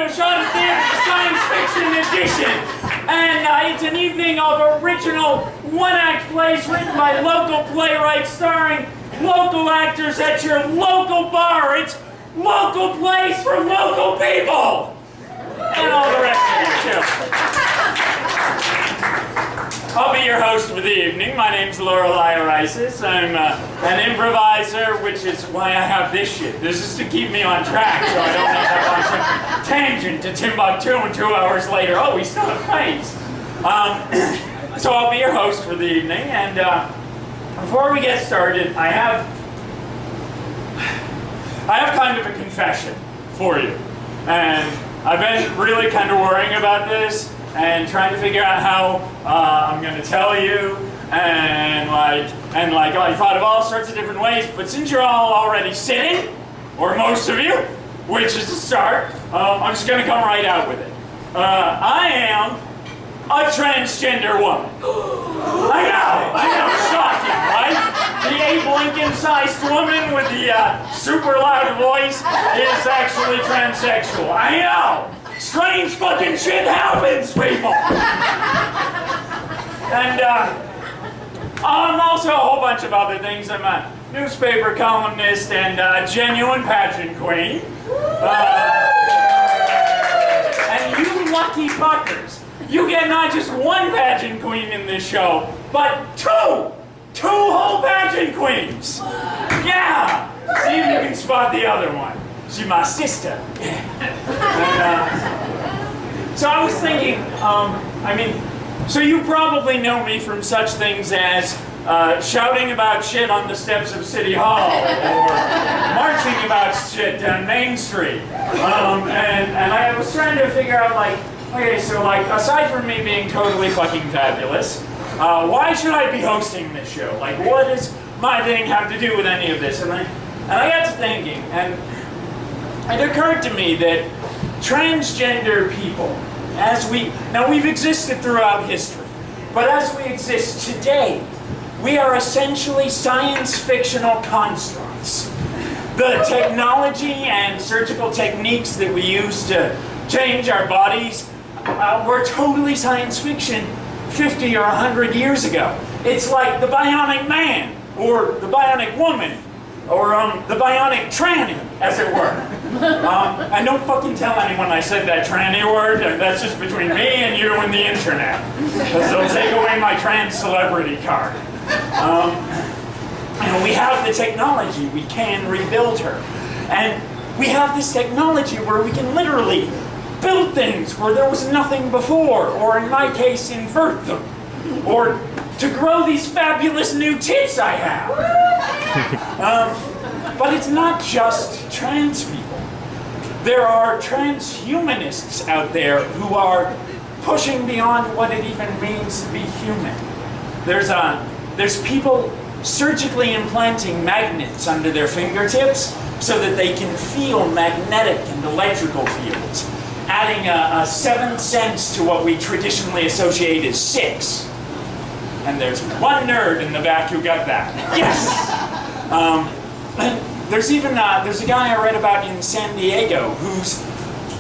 to Shot at Theater, the science fiction edition. And it's an evening of original one-act plays written by local playwrights starring local actors at your local bar. It's local plays for local people. And all the rest of you, too. I'll be your host for the evening. My name's Lorelei Arisis. I'm an improviser, which is why I have this shit. This is to keep me on track so I don't end up on some tangent to Timbuktu and 2 hours later, oh, we still have plays. So I'll be your host for the evening, and before we get started, I have kind of a confession for you. And I've been really kind of worrying about this and trying to figure out how I'm going to tell you, and I thought of all sorts of different ways, but since you're all already sitting, or most of you, which is a start, I'm just going to come right out with it. I am a transgender woman. I know, shocking, right? The Abe Lincoln-sized woman with the super loud voice is actually transsexual. I know! Strange fucking shit happens, people! And I'm also a whole bunch of other things. I'm a newspaper columnist and a genuine pageant queen. And you lucky fuckers, you get not just one pageant queen in this show, but two whole pageant queens. Yeah! See if you can spot the other one. She's my sister. And, so I was thinking, so you probably know me from such things as shouting about shit on the steps of City Hall, or marching about shit down Main Street. And I was trying to figure out, okay, so aside from me being totally fucking fabulous, why should I be hosting this show? What does my thing have to do with any of this? And I got to thinking, and it occurred to me that transgender people, we've existed throughout history, but as we exist today, we are essentially science fictional constructs. The technology and surgical techniques that we use to change our bodies were totally science fiction 50 or 100 years ago. It's like the bionic man, or the bionic woman, or the bionic tranny, as it were. And don't fucking tell anyone I said that tranny word. That's just between me and you and the internet. Because they'll take away my trans celebrity card. We have the technology. We can rebuild her. And we have this technology where we can literally build things where there was nothing before, or in my case, invert them. Or to grow these fabulous new tits I have. But it's not just trans people. There are transhumanists out there who are pushing beyond what it even means to be human. There's people surgically implanting magnets under their fingertips so that they can feel magnetic and electrical fields, adding a 7th sense to what we traditionally associate as 6. And there's one nerd in the back who got that. Yes! There's a guy I read about in San Diego who's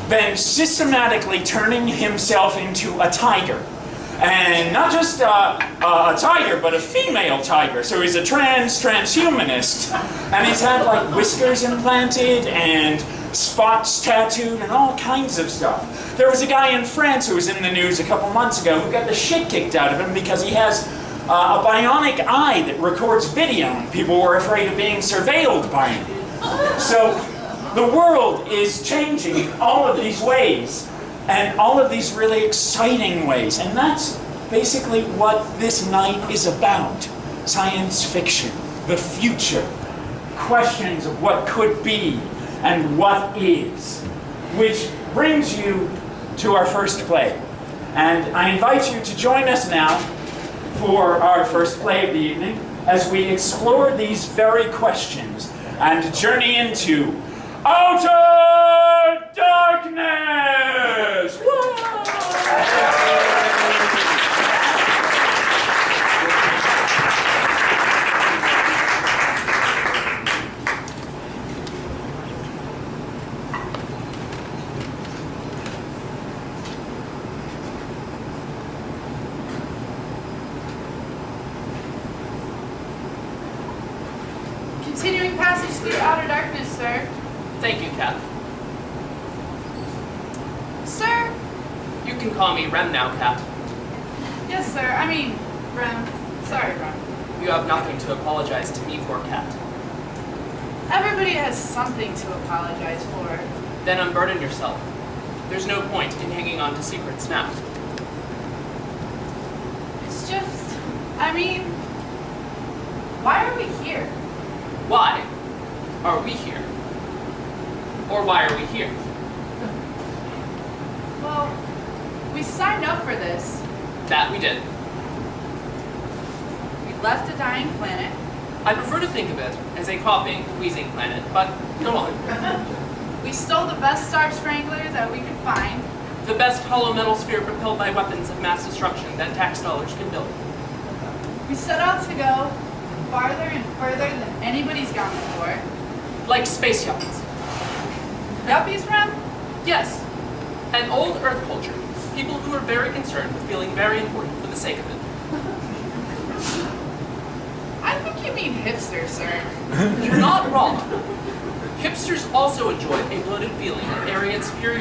been systematically turning himself into a tiger. And not just a tiger, but a female tiger. So he's a transhumanist. And he's had whiskers implanted and spots tattooed and all kinds of stuff. There was a guy in France who was in the news a couple months ago who got the shit kicked out of him because he has a bionic eye that records video, and people were afraid of being surveilled by him. So the world is changing in all of these ways, and all of these really exciting ways. And that's basically what this night is about. Science fiction, the future, questions of what could be and what is. Which brings you to our first play. And I invite you to join us now for our first play of the evening as we explore these very questions and journey into outer darkness! Whoa! outer darkness, sir. Thank you, Cap. Sir? You can call me Rem now, Cap. Yes, sir. I mean, Rem. Sorry, Rem. You have nothing to apologize to me for, Cap. Everybody has something to apologize for. Then unburden yourself. There's no point in hanging on to secrets now. It's just, I mean, why are we here? Why are we here? Or why are we here? Well, we signed up for this. That we did. We left a dying planet. I prefer to think of it as a coughing, wheezing planet, but go on. We stole the best Star Strangler that we could find. The best hollow metal sphere propelled by weapons of mass destruction that tax dollars can build. We set out to go farther and further than anybody's gone before. Like space yuppies. Yuppies, Rem? Yes. An old Earth culture. People who are very concerned with feeling very important for the sake of it. I think you mean hipsters, sir. You're not wrong. Hipsters also enjoy a bloated feeling of area superiority.